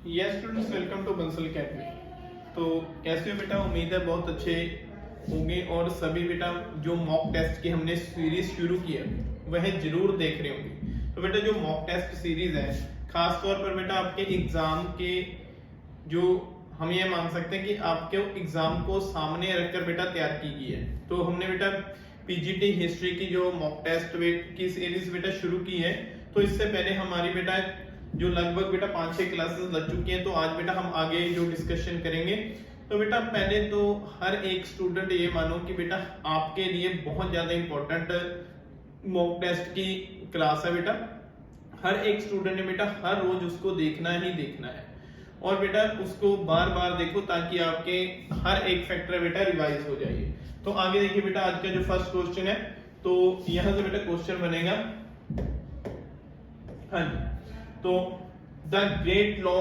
Yes students, welcome to Bansal academy. तो कैसे हो बेटा? उम्मीद है बहुत अच्छे होंगे और सभी बेटा जो मॉक टेस्ट की हमने सीरीज शुरू की है वह जरूर देख रहे होंगे। तो बेटा जो मॉक टेस्ट सीरीज है खास तौर पर बेटा आपके एग्जाम के जो हम ये मान सकते हैं कि आपके एग्जाम को सामने रखकर बेटा तैयार की गई है। तो हमने बेटा पीजीटी हिस्ट्री की जो मॉक टेस्ट की सीरीज बेटा शुरू की है। तो इससे पहले हमारी बेटा जो लगभग बेटा 5-6 क्लासेस लग चुकी हैं। तो आज बेटा हम आगे जो डिस्कशन करेंगे। तो बेटा पहले तो हर एक स्टूडेंट ये मानो कि बेटा आपके लिए बहुत ज्यादा इंपॉर्टेंट मॉक टेस्ट की क्लास है बेटा। हर एक स्टूडेंट ने बेटा हर रोज उसको देखना ही देखना है और बेटा उसको बार बार देखो ताकि आपके हर एक फैक्टर बेटा रिवाइज हो जाए। तो आगे देखिए बेटा आज का जो फर्स्ट क्वेश्चन है। तो यहां से बेटा क्वेश्चन बनेगा, हाँ जी, तो the great law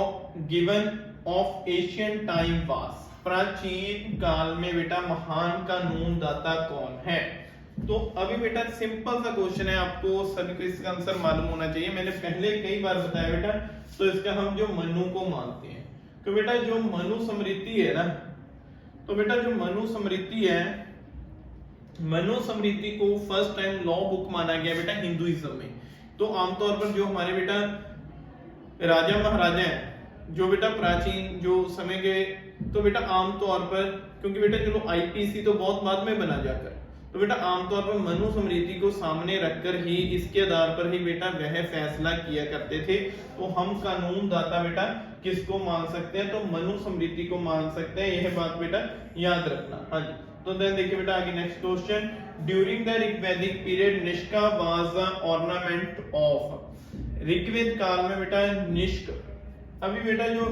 given of Asian time was, प्राचीन काल में बेटा महान कानून दाता कौन है? तो अभी बेटा सिंपल सा क्वेश्चन है, आपको सभी को इसका आंसर मालूम होना चाहिए। मैंने पहले कई बार बताया बेटा। तो इसका हम जो मनु को मानते हैं, तो बेटा जो मनु स्मृति है ना, तो बेटा जो मनु स्मृति है, मनु स्मृति को फर्स्ट टाइम लॉ बुक माना गया बेटा हिंदुइज्म में। तो आमतौर पर जो हमारे बेटा राजा महाराजा हैं जो बेटा प्राचीन जो समय के, तो बेटा आमतौर पर क्योंकि बेटा चलो आईपीसी तो बहुत बाद में बना जाकर, तो बेटा आमतौर पर मनु स्मृति को सामने रखकर ही इसके आधार पर ही बेटा वह फैसला किया करते थे। तो हम कानून दाता बेटा किसको मान सकते हैं? तो मनु स्मृति को मान सकते हैं। यह बात बेटा याद रखना। हाँ जी, तो देन देखिए बेटा आगे next question. During the Rigvedic period nishka was the ornament of, Rigveda काल में बेटा निष्क, अभी बेटा जो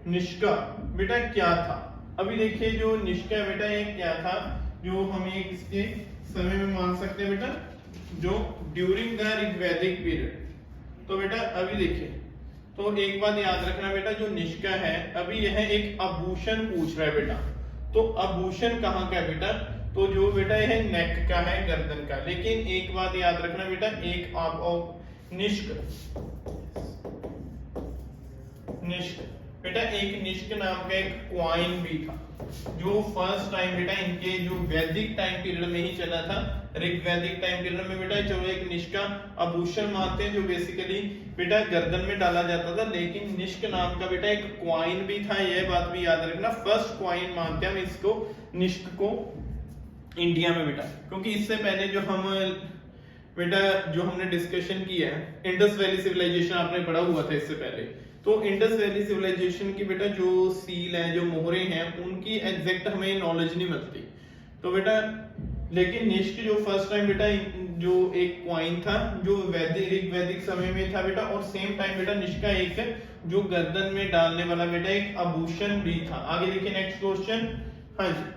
निष्का बेटा क्या था? अभी देखिए जो निष्का बेटा ये क्या था जो हमें इसके समय में मान सकते हैं बेटा, जो ड्यूरिंग द ऋग्वैदिक पीरियड। तो बेटा अभी देखिए, तो एक बात याद रखना बेटा, जो निष्का है अभी यह एक आभूषण पूछ रहा है बेटा। तो आभूषण कहाँ का है बेटा? तो जो बेटा यह नेक का है, गर्दन का। लेकिन एक बात याद रखना बेटा, एक आप निष्क बेटा एक निष्क नाम का एक क्वाइन भी था जो फर्स्ट टाइम बेटा इनके जो वैदिक टाइम पीरियड में ही चला था। ऋग्वैदिक टाइम पीरियड में बेटा चलो एक निष्का आभूषण मानते हैं जो बेसिकली बेटा गर्दन में डाला जाता था। लेकिन निष्क नाम का बेटा एक क्वाइन भी था, यह बात भी याद रखना। फर्स्ट क्वाइन मानते हैं हम इसको, निष्क को, इंडिया में बेटा। क्योंकि इससे पहले जो हम बेटा जो हमने डिस्कशन किया है इंडस वैली सिविलाइजेशन आपने पढ़ा हुआ था इससे पहले। तो इंडस वैली सिविलाइजेशन की बेटा जो सील है, जो मोहरे हैं, उनकी एग्जैक्ट हमें नॉलेज नहीं मिलती। तो बेटा लेकिन निष्क जो फर्स्ट टाइम बेटा जो एक क्वाइन था जो वैदिक समय में था बेटा, और सेम टाइम बेटा निष्का एक जो गर्दन में डालने वाला बेटा एक आभूषण भी था। आगे देखिए नेक्स्ट क्वेश्चन। हाँ जी,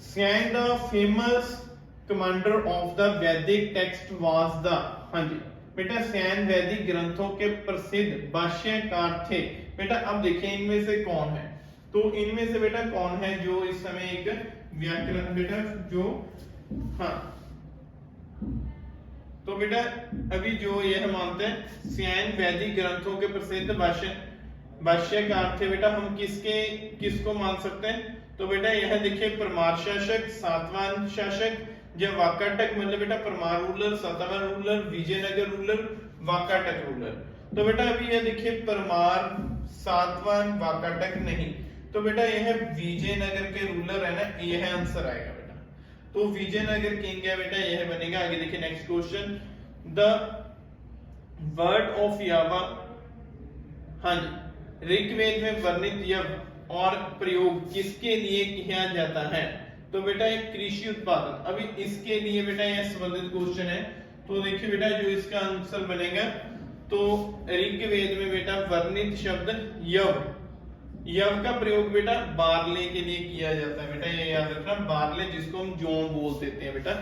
Syan the famous commander of the Vedic text was the, हाँ जी बेटा सैन वैदिक ग्रंथों के प्रसिद्ध भाष्यकार थे बेटा। अब देखिए इनमें से कौन है? तो इनमें से बेटा कौन है जो इस समय एक व्याकरण बेटा जो, हाँ, तो बेटा अभी जो यह मानते हैं सैन वैदिक ग्रंथों के प्रसिद्ध भाष्यकार थे बेटा। हम किसको मान सकते हैं? तो बेटा यह देखिए परमार शासक, सातवाहन शासक, जब वाकाटक मतलब बेटा Parmar ruler, Satavahana ruler, Vijayanagar ruler, Vakataka ruler. तो बेटा अभी यह देखिए परमार, सातवाहन, वाकाटक नहीं, तो बेटा यह विजयनगर के रूलर है ना, यह आंसर आएगा बेटा। तो विजयनगर किंग है बेटा, यह बनेगा। आगे देखिए next question. The word of यावा, हाँ जी, ऋग्वेद में वर्णित यव और प्रयोग किसके लिए किया जाता है? तो बेटा एक कृषि उत्पादन। अभी इसके लिए बेटा यह संबंधित क्वेश्चन है। तो देखिए बेटा जो इसका आंसर बनेगा, तो ऋग्वेद में बेटा वर्णित शब्द यव, यव का प्रयोग बेटा बार्ले के लिए किया जाता है बेटा, ये याद रखना। बार्ले जिसको हम जौ बोल देते हैं बेटा,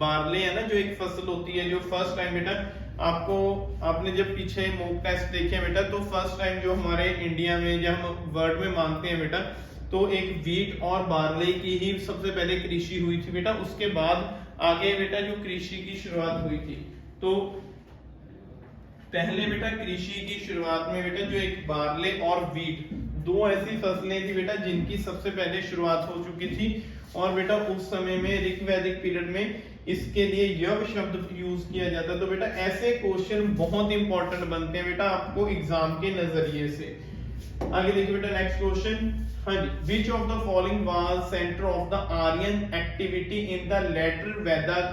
बार्ले है ना जो एक फसल होती है, जो फर्स्ट टाइम बेटा आपने जब पीछे मॉक टेस्ट देखे बेटा, तो फर्स्ट टाइम जो हमारे इंडिया में जब हम वर्ड में मानते हैं बेटा, तो एक वीट और बार्ले की ही सबसे पहले कृषि हुई थी बेटा। उसके बाद आगे बेटा जो कृषि की शुरुआत हुई थी। तो पहले बेटा कृषि की शुरुआत में बेटा जो एक बार्ले और वीट, दो ऐसी फसलें थी बेटा जिनकी सबसे पहले शुरुआत हो चुकी थी, और बेटा उस समय में ऋग वैदिक पीरियड में इसके लिए यव शब्द यूज किया जाता है। तो बेटा ऐसे क्वेश्चन बहुत इंपॉर्टेंट बनते हैं बेटा आपको एग्जाम के नजरिए से। आगे देखिए बेटा नेक्स्ट क्वेश्चन। हाँ जी, which of the following was centre of the Aryan activity in the later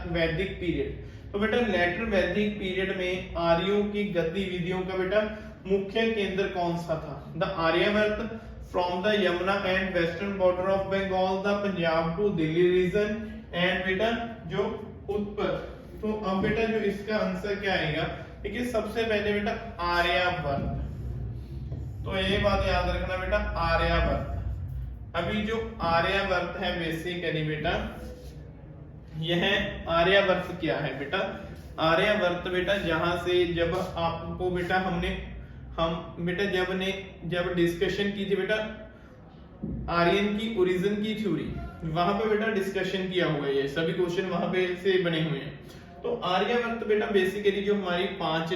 Vedic period. तो बेटा लेटर वैदिक पीरियड में आर्यों की गतिविधियों का बेटा मुख्य केंद्र कौन सा था? The Aryavarta from the Yamuna and western border of Bengal, the Punjab to Delhi region, and बेटा जो उत्तर। तो अब बेटा जो इसका आंसर क्या आएगा, देखिए सबसे पहले बेटा आर्यावर्त। तो ये बात याद रखना बेटा, आर्यावर्त। अभी जो आर्यावर्त है बेसिकली बेटा, यह आर्यावर्त क्या है बेटा? आर्यावर्त बेटा जहां से जब आपको बेटा हम बेटा जब डिस्कशन की थी बेटा आर्यन की ओरिजिन की थ्योरी, वहां पे बेटा डिस्कशन किया हुआ है, ये सभी क्वेश्चन वहां पे से बने हुए हैं। तो आर्यावर्त बेटा बेसिकली जो हमारी 5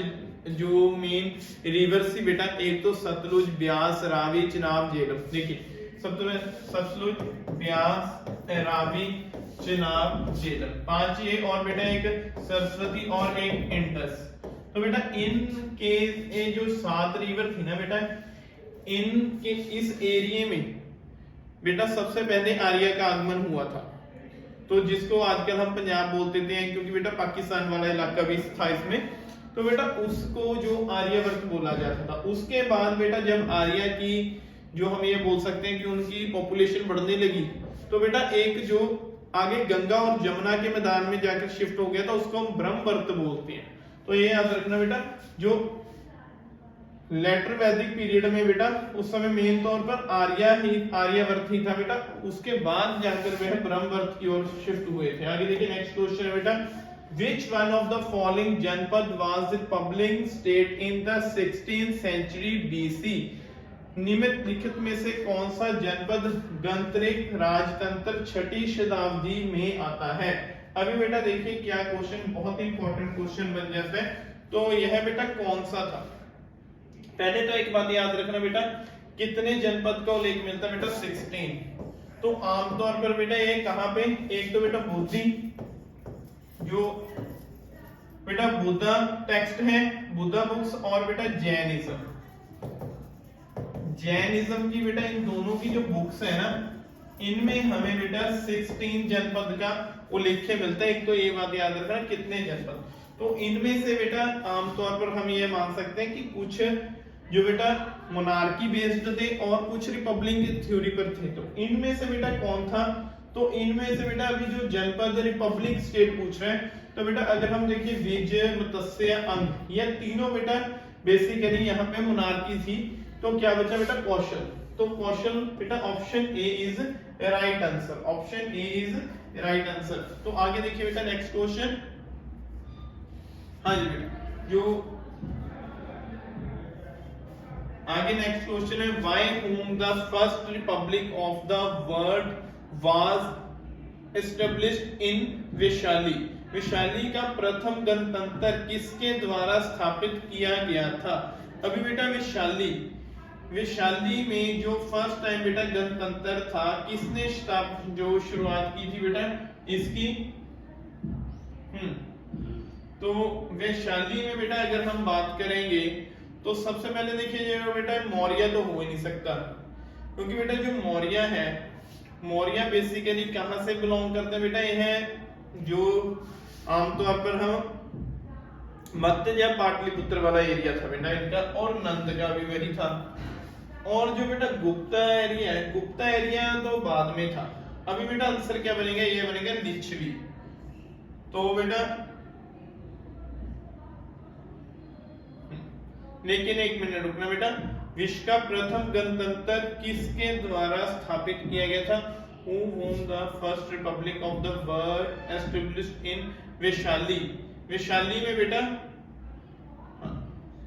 जो मेन रिवर्स थी बेटा, एक तो सतलुज, ब्यास, रावी, चिनाब, झेलम। देखिए सतलुज, ब्यास, रावी, चिनाब, झेलम, 5 ये, और बेटा एक सरस्वती और एक इंडस। तो बेटा इनके ये जो 7 रिवर थी ना बेटा, इनके इस एरिया में बेटा सबसे पहले आर्य का आगमन हुआ था। तो जिसको आजकल हम पंजाब बोलते थे, क्योंकि बेटा पाकिस्तान वाला इलाका भी था इसमें, तो बेटा उसको जो आर्यावर्त बोला जाता था। उसके बाद बेटा जब आर्य की जो हम ये बोल सकते हैं कि उनकी पॉपुलेशन बढ़ने लगी, तो बेटा एक जो आगे गंगा और जमुना के मैदान में जाकर शिफ्ट हो गया था, उसको हम ब्रह्मवर्त बोलते हैं। तो ये याद रखना बेटा, जो लेटर वैदिक पीरियड में बेटा उस समय मेन तौर पर आर्यावर्त ही था बेटा, उसके बाद जाकर वह ब्रह्मवर्त की ओर शिफ्ट हुए थे। आगे देखिए नेक्स्ट क्वेश्चन है बेटा, which one of the following जनपद was the public state in the 16th century BC? निम्नलिखित में से कौन सा जनपद गणतंत्रिक राजतंत्र 6ठी शताब्दी में आता है? अभी बेटा देखिए क्या क्वेश्चन, बहुत इंपॉर्टेंट क्वेश्चन बन जाता है। तो यह बेटा कौन सा था? पहले तो एक बात याद रखना बेटा, कितने जनपद का उल्लेख मिलता है बेटा? 16। तो आमतौर पर बेटा ये कहां पे, एक तो बेटा बुद्धि, जो बेटा बुद्धा टेक्स्ट है, बुद्धा बुक्स, और बेटा जैनिज्म। जैनिज्म की बेटा इन दोनों की जो बुक्स है ना, इनमें हमें बेटा 16 जनपद का उल्लेख मिलता है। एक तो ये बात याद रखना कितने जनपद। तो इनमें से बेटा आमतौर पर हम ये मान सकते हैं कि कुछ जो बेटा मोनार्की बेस्ड थे और कुछ रिपब्लिक थ्योरी पर थे। तो इनमें से बेटा कौन था? तो इनमें से बेटा अभी जो जनपद रिपब्लिक स्टेट पूछ रहे हैं, तो बेटा अगर हम देखिए विजय, मत्स्य, अंग, ये तीनों बेटा बेसिकली यहाँ पे मोनार्की थी। तो क्या बचा बेटा? कौशल। तो कौशल बेटा option A is right answer, option A is right answer. तो आगे देखिए बेटा नेक्स्ट क्वेश्चन। हाँ जी बेटा, जो आगे नेक्स्ट क्वेश्चन है, why whom the first republic of the world was established in Vaishali? Vaishali का प्रथम गणतंत्र किसके द्वारा स्थापित किया गया था? अभी बेटा वैशाली में जो फर्स्ट टाइम बेटा गणतंत्र था, किसने जो शुरुआत की थी बेटा इसकी? तो वैशाली में बेटा अगर हम बात करेंगे तो सबसे पहले देखिए जो बेटा मौर्य तो हो ही नहीं सकता, क्योंकि बेटा जो मौर्य है, मौर्य बेसिकली कहां से बिलोंग करते हैं बेटा? यह जो आमतौर पर हम मध्य या पाटलिपुत्र वाला एरिया था बेटा इनका, और नंद का भी वही था। और जो बेटा गुप्ता एरिया है, गुप्ता एरिया तो बाद में था। अभी बेटा आंसर क्या बनेगा? ये बनेगा लिच्छवी। तो बेटा लेकिन एक मिनट रुकना बेटा, विश्व का प्रथम गणतंत्र किसके द्वारा स्थापित किया गया था? Who won the first republic of the world established in Vaishali? Vaishali में बेटा,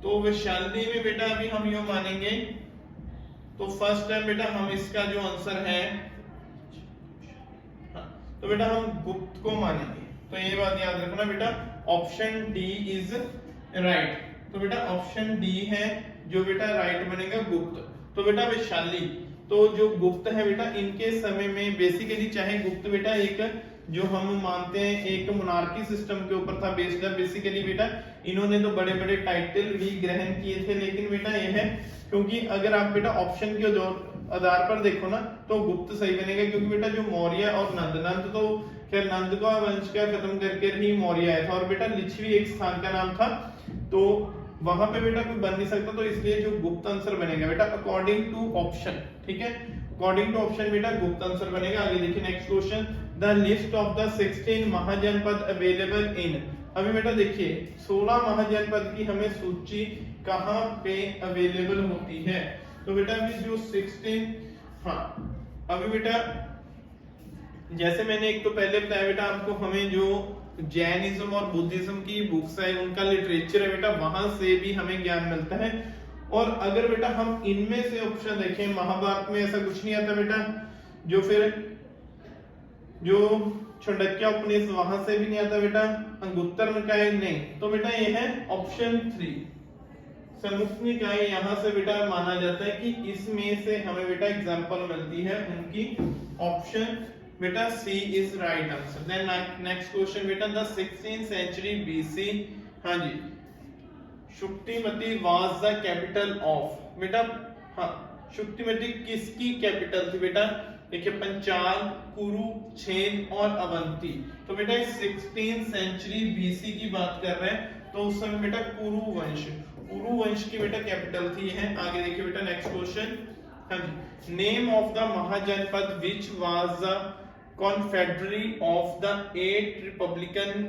तो वैशाली में बेटा अभी हम यो मानेंगे, तो फर्स्ट टाइम बेटा हम इसका जो आंसर है, तो बेटा हम गुप्त को मानेंगे। तो ये बात याद रखना बेटा, ऑप्शन डी इज राइट। तो बेटा ऑप्शन डी है जो बेटा राइट बनेगा गुप्त। तो बेटा वैशाली, तो जो गुप्त है बेटा इनके समय में बेसिकली, चाहे गुप्त बेटा एक जो हम मानते हैं एक मोनार्की सिस्टम के ऊपर था बेस्ड, बेसिकली बेटा इन्होंने तो बड़े बड़े टाइटल भी ग्रहण किए थे, लेकिन बेटा यह है क्योंकि अगर आप बेटा ऑप्शन के आधार पर देखो ना तो गुप्त सही बनेगा, क्योंकि बेटा जो मौर्य और नंद तो खैर नंद का वंश का खत्म करके ही मौर्य आया था, और बेटा लिच्छवी एक स्थान का नाम था, तो वहां पे बेटा कोई बन नहीं सकता, तो इसलिए जो गुप्त आंसर बनेगा बेटा अकॉर्डिंग टू ऑप्शन, ठीक है, अकॉर्डिंग टू ऑप्शन बेटा गुप्त आंसर बनेगा। आगे देखिए next question, the list of the 16 mahajanapada available in. अभी बेटा देखिए 16 महाजनपद की हमें सूची कहां पे अवेलेबल होती है, तो बेटा अभी जो 16, हाँ अभी बेटा जैसे मैंने एक तो पहले बताया बेटा आपको, हमें जो जैनिज्म और बुद्धिज्म की बुक्स है उनका लिटरेचर है बेटा, वहां से भी हमें ज्ञान मिलता है। और अगर बेटा हम इनमें से ऑप्शन देखें, महाभारत में ऐसा कुछ नहीं आता बेटा, जो फिर जो छंडक्या उपनिषद वहां से भी नहीं आता बेटा, अंगुत्तर निकाय नहीं, तो बेटा ये है ऑप्शन 3 संयुक्त निकाय, यहां से बेटा माना जाता है कि इसमें से हमें बेटा एग्जांपल मिलती है उनकी, ऑप्शन बेटा C is right answer. Then next question बेटा, द 16th century BC, हाँ जी, Shuktimati was the capital of, बेटा हाँ शुक्तिमती किसकी कैपिटल थी बेटा, देखिए पंचाल, कुरु, छेद और अवंती। तो बेटा 16th century BC की बात कर रहे हैं, तो उस समय बेटा कुरु वंश की बेटा कैपिटल थी है। आगे देखिए बेटा नेक्स्ट क्वेश्चन, हाँ जी, name of the mahajanapada which was the confederacy of the 8 republican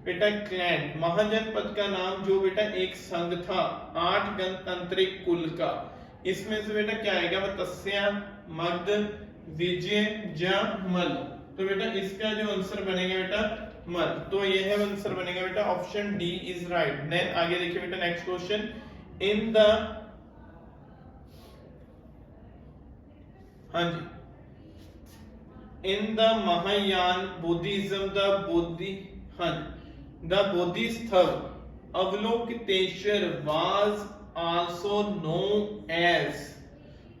बेटा क्लैन। महाजनपद का नाम जो बेटा एक संघ था 8 गणतांत्रिक कुल का, इसमें से बेटा क्या आएगा, मत्स्य, मगध, विजय, मल, तो बेटा इसका जो आंसर बनेगा बेटा मल, तो यह आंसर बनेगा बेटा option D is right. Then आगे देखिए बेटा नेक्स्ट क्वेश्चन, इन द, हाँ जी, in the Mahayana Buddhism the Bodhisattva Avalokiteshvara was also known as.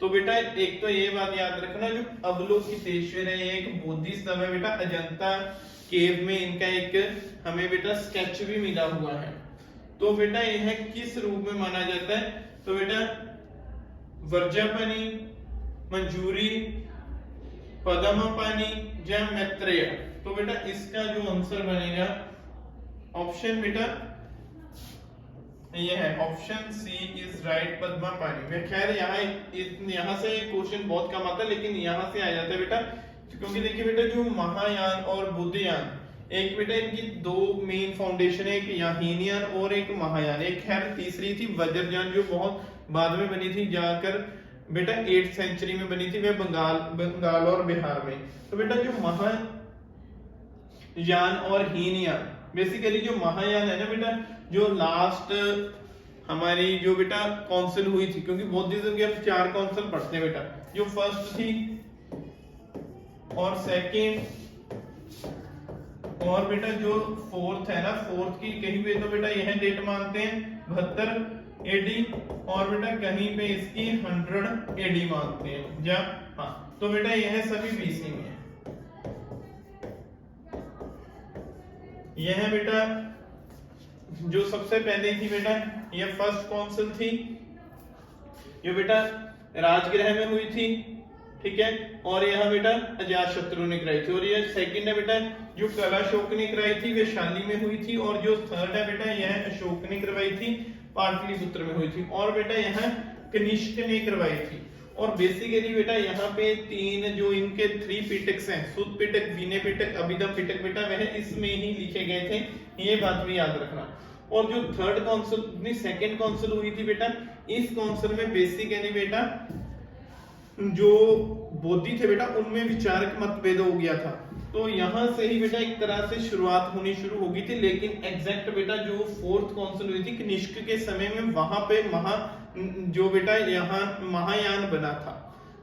तो बेटा एक तो ये बात याद रखना, जो अवलोकितेश्वर है ये एक बोधिसत्व है बेटा, अजंता केव में इनका एक हमें बेटा स्केच भी मिला हुआ है। तो बेटा यह किस रूप में माना जाता है, तो बेटा वर्जापनी, मंजूरी, पद्मपानी या मैत्रेय। तो बेटा इसका जो आंसर बनेगा ऑप्शन बेटा ये है option C is right, Padmapani. खैर यहाँ से क्वेश्चन बहुत कम आता है, लेकिन यहाँ से आ जाता है बेटा, क्योंकि देखिए बेटा जो महायान और बुद्धयान, एक बेटा इनकी दो मेन फाउंडेशन है, एक हीनयान और एक महायान, एक खैर तीसरी थी वज्रयान जो बहुत बाद में बनी थी, जाकर बेटा 8th सेंचुरी में बनी थी, वह बंगाल और बिहार में। तो बेटा जो महायान और हीनयान, बेसिकली जो महायान है ना बेटा, जो लास्ट हमारी जो बेटा काउंसिल हुई थी, क्योंकि बुद्धिज्म के अब 4 काउंसिल पढ़ते हैं बेटा, जो फर्स्ट थी और सेकंड और बेटा जो फोर्थ है ना, फोर्थ की कहीं पे तो बेटा यह डेट मानते हैं 72 एडी, और बेटा कहीं पे इसकी 100 एडी मानते हैं या हाँ, तो बेटा यह सभी बीसी में है। यह बेटा जो सबसे पहले थी बेटा, यह फर्स्ट काउंसिल थी जो बेटा राजगृह में हुई थी, ठीक है, और यह बेटा अजातशत्रु ने कराई थी। और ये सेकंड है बेटा जो कलाशोक ने कराई थी, वैशाली में हुई थी, और जो थर्ड है बेटा यह अशोक ने करवाई थी, पाटलिपुत्र में हुई थी, और बेटा यह कनिष्क ने करवाई थी। और बेसिकली बेटा यहाँ पे 3 जो इनके 3 पिटक्स हैं, सुत पिटक, विनय पिटक, अभिधम पिटक बेटा, वह इसमें ही लिखे गए थे, ये बात भी याद रखना। और जो थर्ड काउंसिल, सेकंड काउंसिल हुई थी बेटा, इस काउंसिल में बेसिकली बेटा जो बोधि थे बेटा, उनमें विचारक मतभेद हो गया था। तो यहां से ही बेटा एक तरह से शुरुआत होनी शुरू हो गई थी, लेकिन एग्जैक्ट बेटा जो फोर्थ काउंसिल हुई थी कनिष्क के समय में, वहां पे जो बेटा यहाँ महायान बना था।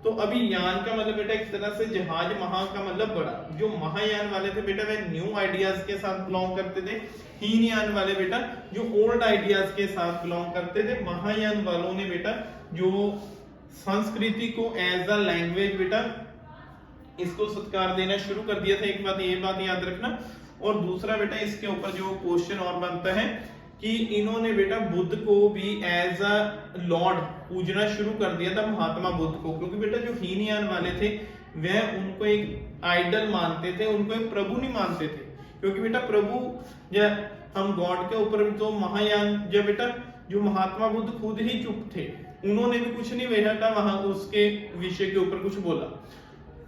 तो अभी यान का मतलब बेटा एक तरह से जहाज, महा का मतलब बड़ा। जो महायान वाले थे बेटा वे न्यू आइडियाज के साथ बिलोंग करते थे। हीनयान वाले बेटा जो ओल्ड आइडियाज के साथ बिलोंग करते थे। महायान वालों ने बेटा जो संस्कृति को एज अ लैंग्वेज बेटा इसको सत्कार देना शुरू कर दिया था। एक बात ये बात याद रखना। और दूसरा बेटा इसके ऊपर जो क्वेश्चन और बनता है कि इन्होंने बेटा बुद्ध को भी एज अ लॉर्ड पूजना शुरू कर दिया था, महात्मा बुद्ध को। क्योंकि बेटा जो हीनयान वाले थे वह उनको एक आइडल मानते थे, उनको एक प्रभु नहीं मानते थे। क्योंकि बेटा प्रभु या हम गॉड के ऊपर, तो महायान जब बेटा जो महात्मा बुद्ध खुद ही चुप थे, उन्होंने भी कुछ नहीं बेटा वहां उसके विषय के ऊपर कुछ बोला।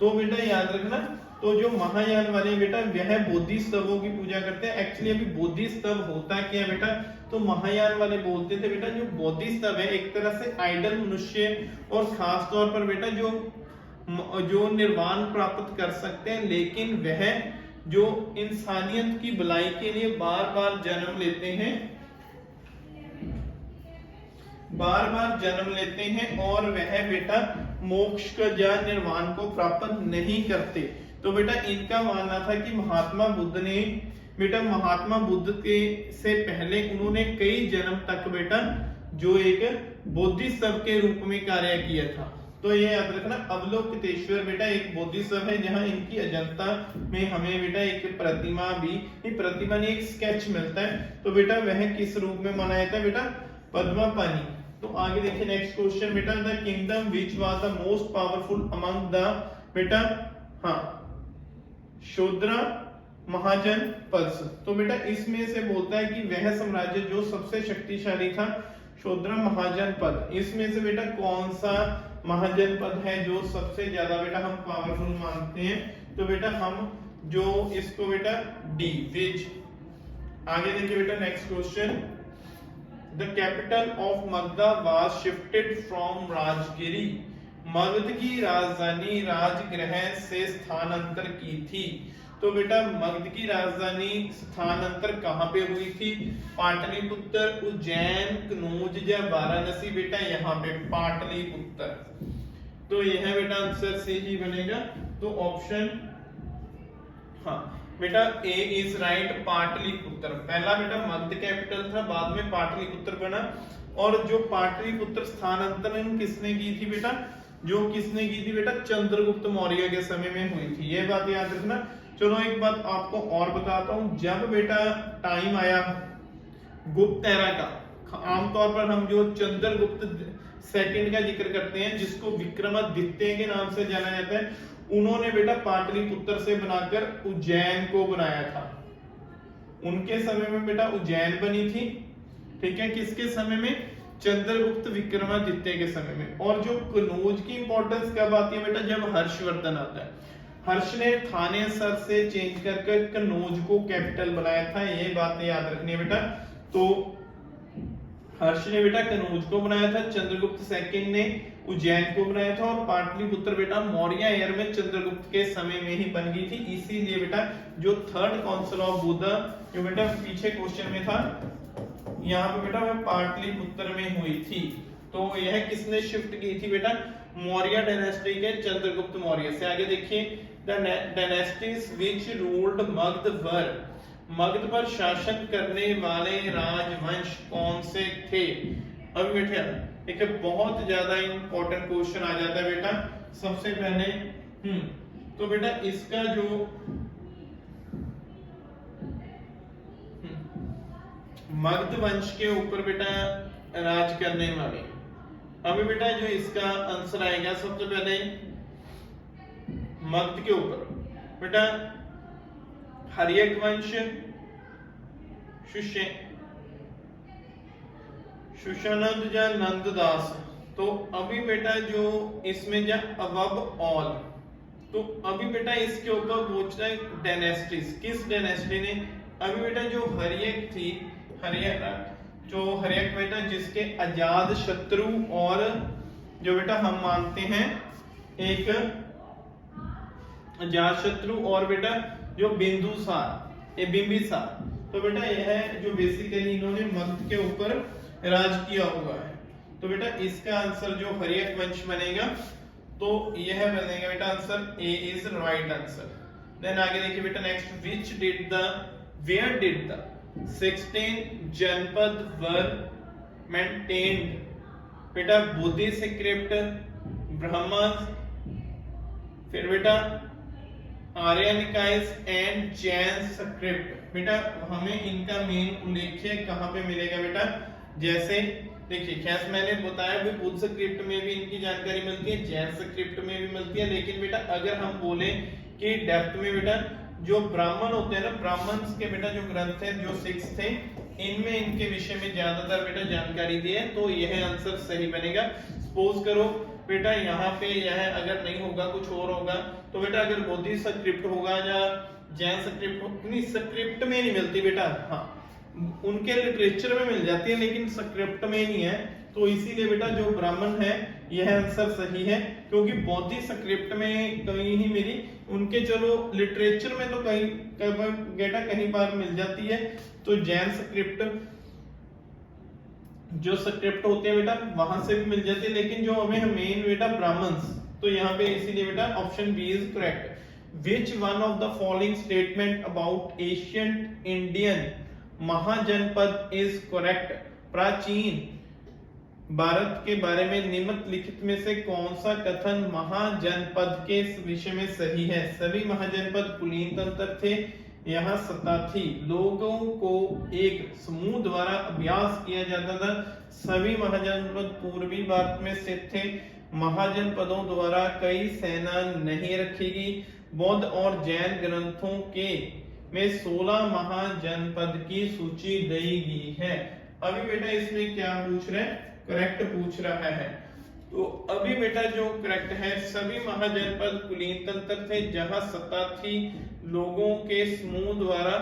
तो बेटा याद रखना, तो जो महायान वाले बेटा वह बोधि स्तवों की पूजा करते हैं। एक्चुअली अभी बोधि स्तव होता क्या है बेटा, तो महायान वाले बोलते थे बेटा जो बोधि स्तव है एक तरह से आइडल मनुष्य और खास तौर पर बेटा जो निर्वाण प्राप्त कर सकते हैं, लेकिन वह जो इंसानियत की भलाई के लिए बार बार जन्म लेते हैं, बार बार जन्म लेते हैं और वह बेटा मोक्ष का या निर्वाण को प्राप्त नहीं करते। तो बेटा इनका मानना था कि महात्मा बुद्ध ने बेटा महात्मा बुद्ध के से पहले उन्होंने कई जन्म तक बेटा जो एक बोधिसत्व के रूप में कार्य किया था। तो ये याद रखना, अवलोकितेश्वर बेटा एक बोधिसत्व है जहां इनकी अजंता में हमें बेटा एक प्रतिमा भी, प्रतिमा नहीं एक स्केच मिलता है। तो बेटा वह किस रूप में मनाया था बेटा, पद्मापानी। तो आगे देखिए नेक्स्ट क्वेश्चन बेटा, the kingdom which was the most powerful among the बेटा शूद्र महाजन पद। तो बेटा इसमें से बोलता है कि वह साम्राज्य जो सबसे शक्तिशाली था शूद्र महाजन पद। इसमें से बेटा कौन सा महाजन पद है जो सबसे ज्यादा बेटा हम पावरफुल मानते हैं, तो बेटा हम जो इसको बेटा डी विच। आगे देखिए बेटा next question, the capital of Magadh was shifted from Rajagiri. Magadh की राजधानी राजगृह से स्थानांतर की थी। तो बेटा मगध की राजधानी स्थानांतर कहां पे हुई थी, पाटलिपुत्र, उज्जैन, कनौज या वाराणसी। बेटा यहाँ पे पाटलिपुत्र। तो यह बेटा आंसर से ही बनेगा। तो ऑप्शन बेटा ए इज राइट, पाटलिपुत्र। पहला बेटा मगध कैपिटल था, बाद में पाटलिपुत्र बना। और जो पाटलिपुत्र स्थानांतरण किसने की थी बेटा, जो किसने की थी बेटा, चंद्रगुप्त मौर्य के समय में हुई थी। ये बात याद रखना। चलो एक बात आपको और बताता हूं, जब बेटा टाइम आया गुप्त एरा का, आमतौर पर हम जो चंद्रगुप्त सेकंड का जिक्र करते हैं जिसको विक्रमादित्य के नाम से जाना जाता है, उन्होंने बेटा पाटलिपुत्र से बनाकर उज्जैन को बनाया था। उनके समय में बेटा उज्जैन बनी थी, ठीक है, किसके समय में, चंद्रगुप्त विक्रमादित्य के समय में। और जो कनौज की इंपॉर्टेंस कब आती है बेटा, जब हर्षवर्धन आता है। हर्ष ने थाने सर से चेंज कर कनौज को कैपिटल बनाया था। ये बात याद रखनी है बेटा। तो हर्ष ने बेटा कनौज को बनाया था, चंद्रगुप्त सेकंड ने उज्जैन को बनाया था, और पाटलिपुत्र बेटा मौर्य एयर में चंद्रगुप्त के समय में ही बन गई थी। इसीलिए बेटा जो थर्ड काउंसिल ऑफ बुद्ध जो बेटा पीछे क्वेश्चन में था, यहाँ पे बेटा वह पाटलिपुत्र में हुई थी। तो यह किसने शिफ्ट की थी बेटा, मौर्य डायनेस्टी के चंद्रगुप्त मौर्य से। आगे देखिए, the dynasties which ruled Magadha were. Magadha पर शासन करने वाले राजवंश कौन से थे। अब बेटा एक बहुत ज्यादा इंपॉर्टेंट क्वेश्चन आ जाता है बेटा। सबसे पहले तो बेटा इसका जो मगध वंश के ऊपर बेटा राज करने वाले, अभी बेटा जो इसका आंसर आएगा सबसे पहले मगध के ऊपर बेटा हर्यक वंश, सुषानंद या नंददास। तो अभी बेटा जो इसमें जा अवब ऑल, तो अभी बेटा इसके ऊपर पूछना है डायनेस्टीज, किस डायनेस्टी ने। अभी बेटा जो हर्यक थी, हर्यक बेटा जिसके अजात शत्रु और जो बेटा हम मानते हैं एक अजात शत्रु और बेटा जो बिंदुसार, ये बिंबिसार। तो बेटा यह जो बेसिकली इन्होंने मगध के ऊपर राज किया हुआ है। तो बेटा इसका आंसर जो हर्यक वंश बनेगा। तो यह बनेगा बेटा answer, A is right answer. Then आगे देखिए बेटा next, which did the where did the 16 janapada were maintained. बेटा बुद्धिस्ट स्क्रिप्ट, ब्राह्मण, फिर बेटा आर्य निकाय एंड जैन स्क्रिप्ट। बेटा हमें इनका मेन उल्लेख्य कहाँ पे मिलेगा बेटा, जैसे देखिए खैर मैंने बताया भी बुद्ध स्क्रिप्ट में भी इनकी जानकारी मिलती है, जैन स्क्रिप्ट में भी मिलती है, लेकिन बेटा अगर हम बोले कि डेप्थ में बेटा जो ब्राह्मण होते हैं ना, ब्राह्मण्स के बेटा जो ग्रंथ है जो 6 थे, इनमें इनके विषय में ज्यादातर बेटा जानकारी दी है, तो यह आंसर सही बनेगा। सपोज करो बेटा यहाँ पे यह अगर नहीं होगा कुछ और होगा, तो बेटा अगर बोधि स्क्रिप्ट होगा या जैन स्क्रिप्ट, नहीं स्क्रिप्ट में नहीं मिलती बेटा, हाँ उनके लिटरेचर में मिल जाती है लेकिन स्क्रिप्ट में नहीं है, तो इसीलिए बेटा जो ब्राह्मण है यह आंसर सही है, क्योंकि बौद्धिक स्क्रिप्ट में कहीं ही मिली, उनके चलो लिटरेचर में तो कहीं बेटा कहीं बार मिल जाती है, तो जैन स्क्रिप्ट जो स्क्रिप्ट होते हैं बेटा वहां से भी मिल जाती है, लेकिन जो हमें मेन बेटा ब्राह्मण्स, तो यहाँ पे इसीलिए बेटा option B is correct. Which one of the following statement about ancient Indian mahajanapada is correct. प्राचीन भारत के बारे में निम्नलिखित में से कौन सा कथन महाजनपद के विषय में सही है। सभी महाजनपद कुलीन तंत्र थे, यहाँ सत्ता थी, लोगों को एक समूह द्वारा अभ्यास किया जाता था, सभी महाजनपद पूर्वी भारत में स्थित थे, महाजनपदों द्वारा कई सेना नहीं रखी गई, बौद्ध और जैन ग्रंथों के में 16 महाजनपद की सूची दी गई है। अभी बेटा इसमें क्या पूछ रहे हैं, करेक्ट पूछ रहा है, तो अभी बेटा जो करेक्ट है, सभी महाजनपद कुलीन तंत्र थे जहां सत्ता थी, लोगों के समूह द्वारा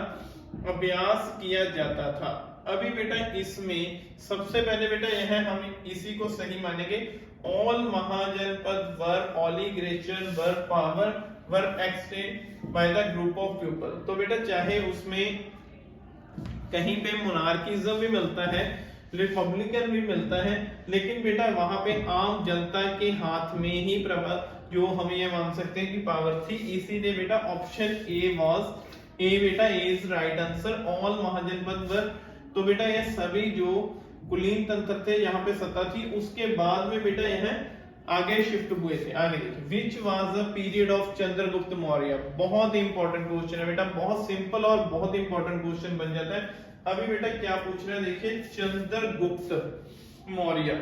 अभ्यास किया जाता था। अभी बेटा इसमें सबसे पहले बेटा यह हम इसी को सही मानेंगे, all mahajanapada were oligarchies were power were extend by the group of people. तो बेटा चाहे उसमें कहीं पे मोनार्किज्म भी मिलता है, रिपब्लिकन भी मिलता है, लेकिन बेटा वहां पे आम जनता के हाथ में ही प्रबल जो हम ये मान सकते हैं कि पावर थी, इसीलिए बेटा ऑप्शन ए वाज ए बेटा is right answer, all mahajanapada वर। तो बेटा ये सभी जो कुलीन तंत्र थे यहाँ पे सत्ता थी, उसके बाद में बेटा यह आगे शिफ्ट हुए थे। आगे देखिए, विच was the period of Chandragupta Maurya. बहुत इंपॉर्टेंट क्वेश्चन है बेटा, बहुत सिंपल और बहुत इंपॉर्टेंट क्वेश्चन बन जाता है। अभी बेटा क्या पूछ रहे हैं देखिए, चंद्रगुप्त मौर्य।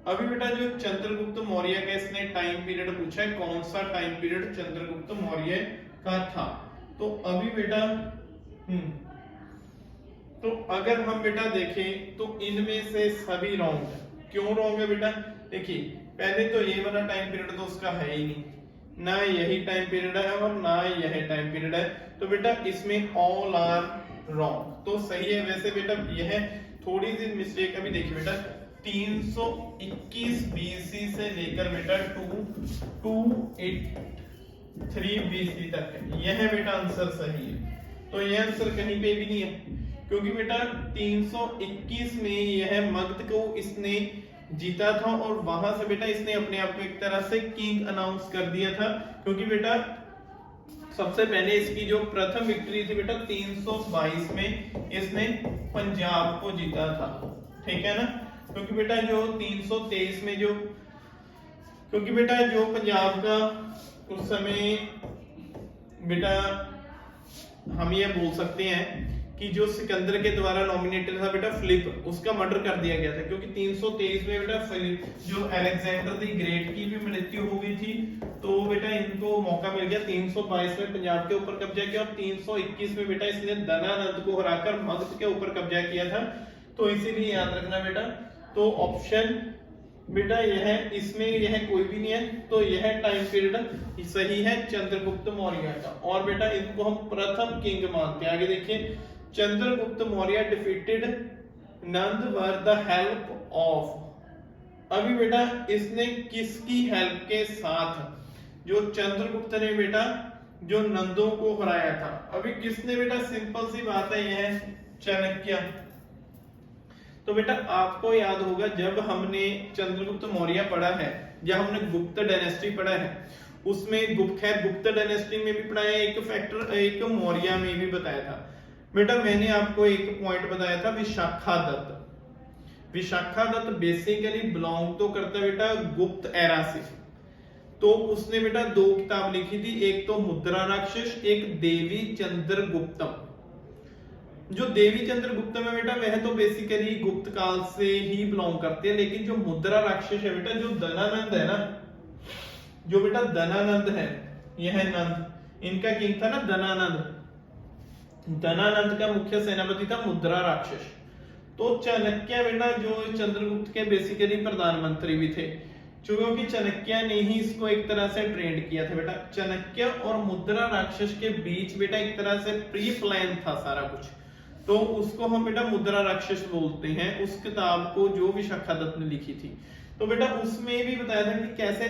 अभी बेटा जो चंद्रगुप्त मौर्य का इसने टाइम पीरियड पूछा है, कौन सा टाइम पीरियड चंद्रगुप्त मौर्य का था। तो अभी बेटा तो अगर हम बेटा देखें तो इनमें से सभी रॉन्ग है। क्यों रॉन्ग है बेटा, देखिए पहले तो ये वाला टाइम पीरियड तो उसका है ही नहीं, ना यही टाइम पीरियड है और ना यह टाइम पीरियड है, तो बेटा इसमें ऑल आर रॉन्ग, तो सही है। वैसे बेटा यह थोड़ी सी मिस्टेक अभी देखिए बेटा, 321 बीसी से लेकर बेटा 283 बीसी तक है, यह बेटा आंसर सही है। तो यह आंसर कहीं पे भी नहीं है, क्योंकि बेटा 321 में यह मगध को इसने जीता था और वहां से बेटा इसने अपने आप को एक तरह से किंग अनाउंस कर दिया था, क्योंकि बेटा सबसे पहले इसकी जो प्रथम विक्ट्री थी बेटा 322 में इसने पंजाब को जीता था, ठीक है ना। क्योंकि बेटा जो 323 में जो क्योंकि बेटा जो पंजाब का उस समय बेटा हम ये बोल सकते हैं कि जो सिकंदर के द्वारा नॉमिनेटेड था बेटा फिलिप, उसका मर्डर कर दिया गया था, क्योंकि 323 में बेटा फिलिप जो अलेक्जेंडर द ग्रेट की भी मृत्यु हो गई थी, तो बेटा इनको मौका मिल गया 322 में पंजाब के ऊपर कब्जा किया, और 321 में बेटा इसने दनानंद को हराकर मगध के ऊपर कब्जा किया था। तो इसीलिए याद रखना बेटा, तो ऑप्शन बेटा यह इसमें यह कोई भी नहीं है, तो यह टाइम पीरियड सही है चंद्रगुप्त मौर्य का, और बेटा इनको हम प्रथम किंग मानते हैं। आगे देखिए, Chandragupta Maurya defeated Nand were the help of. अभी बेटा इसने किसकी हेल्प के साथ, जो चंद्रगुप्त ने बेटा जो नंदों को हराया था, अभी किसने बेटा, सिंपल सी बात है, यह चाणक्य। तो बेटा आपको याद होगा जब हमने चंद्रगुप्त मौर्य पढ़ा है जहां हमने गुप्त डायनेस्टी पढ़ा है उसमें गुप्त डायनेस्टी में भी पढ़ाया, एक फैक्टर एक मौर्य में भी बताया था। बेटा मैंने आपको एक पॉइंट बताया था विशाखादत्त। विशाखादत्त बेसिकली बिलोंग तो करता है बेटा गुप्त एरा से। तो उसने बेटा 2 किताब लिखी थी, एक तो मुद्रा राक्षस, एक देवी चंद्रगुप्तम। जो देवी चंद्रगुप्तम है बेटा वह तो बेसिकली गुप्त काल से ही बिलोंग करते हैं, लेकिन जो मुद्रा राक्षस है बेटा, जो दनानंद है ना, जो बेटा दनानंद है, यह नंद इनका किंग था ना दनानंद। दनानंद का मुख्य सेनापति था मुद्रा राक्षस। तो चाणक्य बेटा जो चंद्रगुप्त के बेसिकली प्रधानमंत्री भी थे, क्योंकि चाणक्य ने ही इसको एक तरह से ट्रेंड किया था बेटा। चाणक्य और मुद्रा राक्षस के बीच बेटा एक तरह से प्री प्लान था सारा कुछ, तो उसको हम बेटा मुद्रा राक्षस बोलते हैं, उस किताब को जो विशाखादत्त ने लिखी थी। तो बेटा उसमें भी बताया था कि कैसे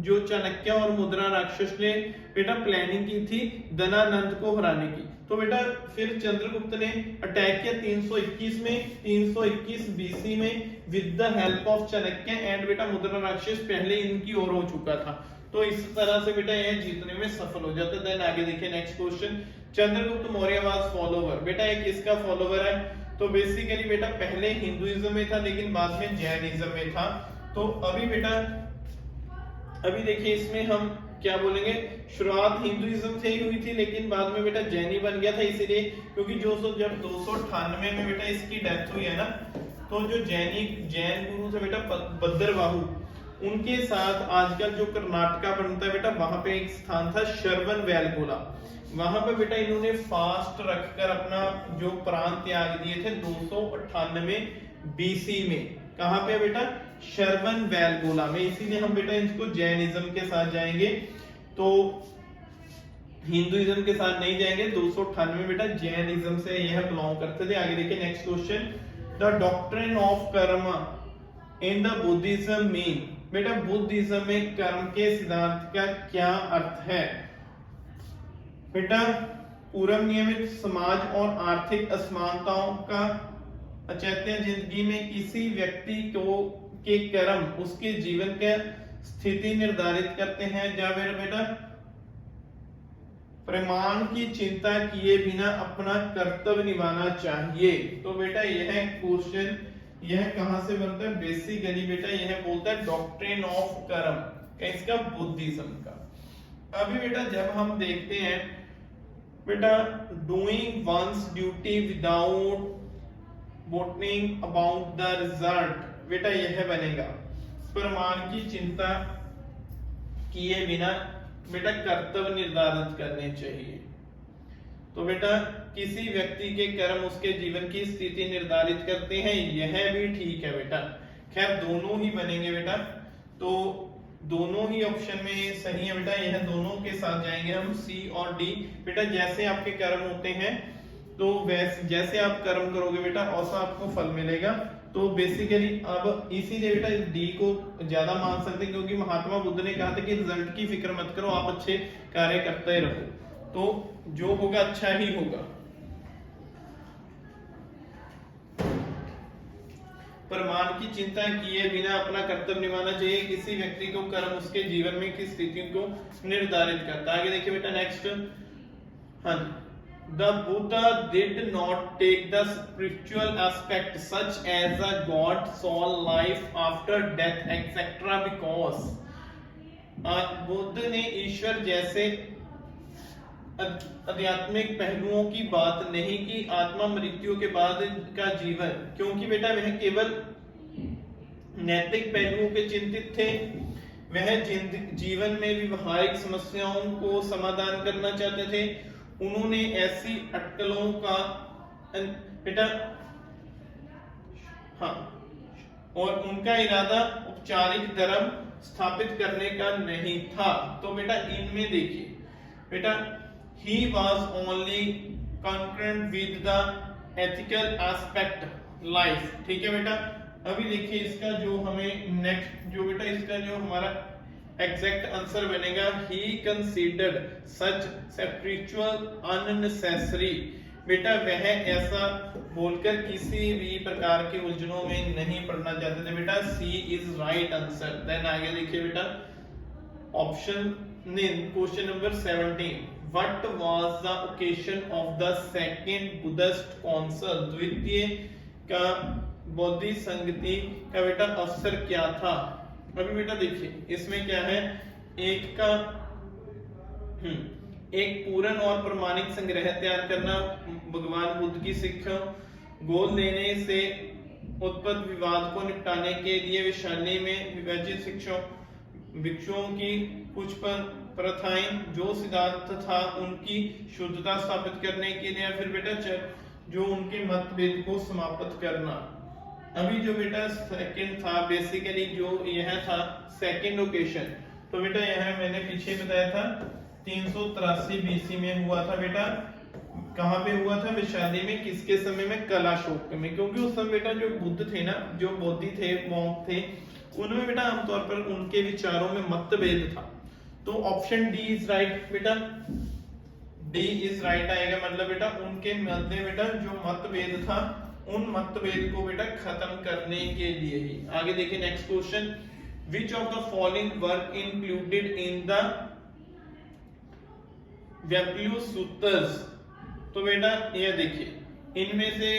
जो चाणक्य और मुद्रा राक्षस ने बेटा प्लानिंग की थी दनानंद को हराने की। तो बेटा फिर चंद्रगुप्त ने अटैक किया 321 बीसी में with the help of Chanakya and बेटा मुद्रा राक्षस पहले इनकी ओर हो चुका था। तो इस तरह से बेटा यह जीतने में सफल हो जाता है। देन आगे देखिए next question, Chandragupta Maurya was follower. बेटा एक किसका फॉलोवर है? तो बेसिकली बेटा पहले हिंदुइज्म में था लेकिन बाद में जैनिज्म में था। तो अभी बेटा अभी देखिए इसमें हम क्या बोलेंगे, शुरुआत हिंदुइज्म से ही हुई थी लेकिन बाद में बेटा जैनी बन गया था, इसीलिए क्योंकि जब 298 में बेटा इसकी डेथ हुई है ना, तो जो जैन गुरु थे बेटा भद्रबाहु, उनके साथ आजकल जो कर्नाटका बनता है बेटा वहां पे एक स्थान था श्रवण बेलगोला, वहां पे बेटा इन्होंने फास्ट रखकर अपना जो प्राण त्याग दिए थे 298 बीसी में। कहां पे बेटा? श्रवण बेलगोला में। इसीलिए हम बेटा इसको जैनिज्म के साथ जाएंगे, तो हिंदुइज्म के साथ नहीं जाएंगे। 298 बेटा जैनिज्म से यह बिलोंग करते थे। आगे देखिए next question, the doctrine of कर्म इन द बुद्धिज्म मीन। बेटा बुद्धिज्म में कर्म के सिद्धांत का क्या अर्थ है? बेटा पूर्व नियमित समाज और आर्थिक असमानताओं का अचेतन जिंदगी में किसी व्यक्ति को के कर्म उसके जीवन के स्थिति निर्धारित करते हैं, या फिर बेटा प्रमाण की चिंता किए बिना अपना कर्तव्य निभाना चाहिए। तो बेटा यह क्वेश्चन यह कहां से बनता है? बेसिकली बेटा यह बोलता है डॉक्ट्रिन ऑफ कर्म, इसका बुद्धिज्म का। अभी बेटा जब हम देखते हैं बेटा doing one's duty without waiting about the result, बेटा यह बनेगा प्रमाण की चिंता किए बिना बेटा कर्तव्य निर्धारित करने चाहिए। तो बेटा किसी व्यक्ति के कर्म उसके जीवन की स्थिति निर्धारित करते हैं, यह भी ठीक है बेटा। खैर दोनों ही बनेंगे बेटा, तो दोनों ही ऑप्शन में सही है बेटा, यह दोनों के साथ जाएंगे हम, सी और डी। बेटा जैसे आपके कर्म होते हैं तो वैसे जैसे आप कर्म करोगे बेटा वैसा आपको फल मिलेगा। तो बेसिकली अब इसीलिए बेटा इस डी को ज्यादा मान सकते हैं, क्योंकि महात्मा बुद्ध ने कहा था कि रिजल्ट की फिक्र मत करो, आप अच्छे कार्य करते रहो, तो जो होगा अच्छा ही होगा। प्रमाण की चिंता किए बिना अपना कर्तव्य निभाना चाहिए। किसी व्यक्ति को कर्म उसके जीवन में किस स्थिति को निर्धारित करता है। आगे देखिए बेटा नेक्स्ट, हाँ, The Buddha did not take the spiritual aspect such as a God, soul, life after death, etc. because Buddha ने ईश्वर जैसे आध्यात्मिक पहलुओं की बात नहीं की, आत्मा मृत्यु के बाद का जीवन, क्योंकि बेटा वह केवल नैतिक पहलुओं के चिंतित थे। वह जीवन में व्यवहारिक समस्याओं को समाधान करना चाहते थे। उन्होंने ऐसी अटकलों का बेटा हाँ, और उनका इरादा औपचारिक धर्म स्थापित करने का नहीं था। तो बेटा इनमें देखिए बेटा he was only concerned with the ethical aspect life, ठीक है बेटा। अभी देखिए इसका जो हमें नेक्स्ट जो बेटा इसका जो हमारा एग्जैक्ट आंसर बनेगा, he considered such spiritual unnecessary। बेटा वह ऐसा बोलकर किसी भी प्रकार के उलझनों में नहीं पड़ना चाहते थे बेटा। C is right answer. Then आगे देखिए बेटा option question number 17, what was the occasion of the second Buddhist council, द्वितीय का बौद्ध संगति का बेटा अवसर क्या था। अभी बेटा देखिए इसमें क्या है, एक का एक पूर्ण और प्रमाणिक संग्रह तैयार करना, भगवान बुद्ध की शिक्षा गोद लेने से उत्पन्न विवाद को निपटाने के लिए वैशाली में विभाजित शिक्षाओं भिक्षुओं की कुछ प्रथाएं जो सिद्धांत था उनकी शुद्धता स्थापित करने के लिए, फिर बेटा जो उनके मतभेद को समाप्त करना। अभी जो बेटा सेकंड था बेसिकली जो यह था सेकंड ओकेजन, तो बेटा यह मैंने पीछे बताया था 383 बीसी में हुआ था बेटा। कहां पे हुआ था, वैशाली में। किसके समय में, कलाशोक में। क्योंकि उस समय बेटा जो बुद्ध थे ना, जो बौद्धि थे, मॉन्क थे, उनमें बेटा आमतौर पर उनके विचारों में मतभेद था। तो ऑप्शन डी इज राइट बेटा, डी इज राइट आएगा। मतलब बेटा उनके मध्य बेटा जो मतभेद था उन मतभेद को बेटा खत्म करने के लिए ही। आगे देखिए next question, which of the following work included in the व्याप्यूस सूत्रस। तो बेटा यह देखिए इनमें से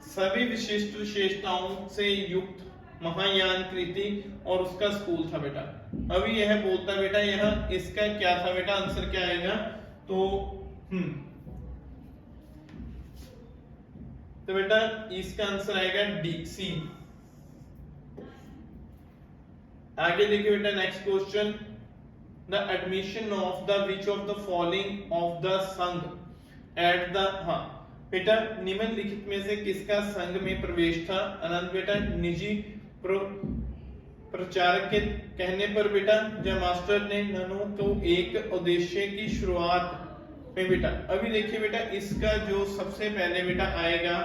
सभी विशिष्ट विशेषताओं से युक्त महायान कृति और उसका स्कूल था बेटा। अभी यह बोलता बेटा यह इसका क्या था बेटा, आंसर क्या आएगा, तो बेटा इसका आंसर आएगा डी, सी। आगे देखिए बेटा next question, the admission of the which of the following of the sangha at the, बेटा निम्नलिखित में से किसका संघ में प्रवेश था। अनंत बेटा निजी प्रचारक के कहने पर बेटा जब मास्टर ने ननु को एक उद्देश्य की शुरुआत में बेटा। अभी देखिए बेटा इसका जो सबसे पहले बेटा आएगा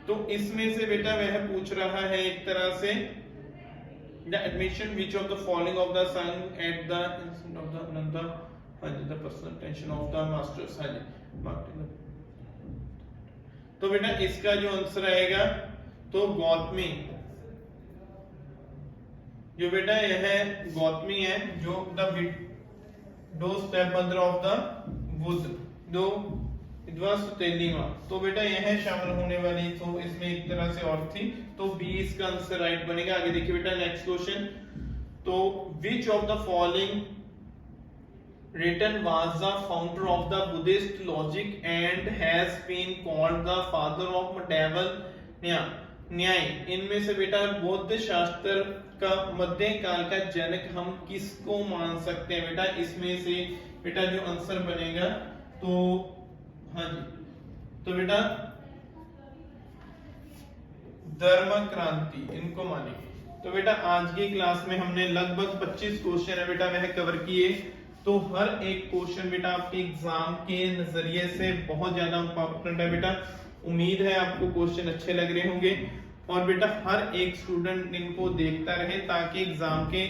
तो इसमें से बेटा वह पूछ रहा है एक तरह से the admission which of the following of the sangha at the of the Nanda the personal tension of the masters. तो बेटा इसका जो आंसर आएगा तो गौतमी, जो बेटा यह गौतमी है जो द दो step mother of the Buddha, दो विधवा सुतेलीमा। तो बेटा यह शामिल होने वाली, तो इसमें एक तरह से और थी, तो बी इसका आंसर राइट बनेगा। आगे देखिए बेटा नेक्स्ट क्वेश्चन, तो विच of the following written was the founder of the Buddhist logic and has been called the father of medieval न्याय। इनमें से बेटा बौद्ध शास्त्र का मध्यकाल का जनक हम किसको मान सकते हैं बेटा। इसमें से बेटा जो आंसर बनेगा तो तो बेटा धर्म क्रांति इनको मानेंगे। तो बेटा आज की क्लास में हमने लगभग 25 क्वेश्चन है बेटा वह कवर किए। तो हर एक क्वेश्चन बेटा आपके एग्जाम के नजरिए से बहुत ज्यादा इंपॉर्टेंट है बेटा। उम्मीद है आपको क्वेश्चन अच्छे लग रहे होंगे और बेटा हर एक स्टूडेंट इनको देखता रहे ताकि एग्जाम के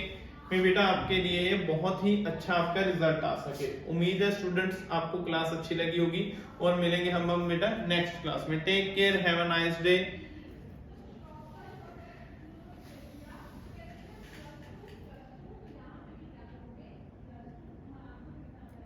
में बेटा आपके लिए बहुत ही अच्छा आपका रिजल्ट आ सके। उम्मीद है स्टूडेंट्स आपको क्लास अच्छी लगी होगी और मिलेंगे हम बेटा नेक्स्ट क्लास में। Take care, have a nice day.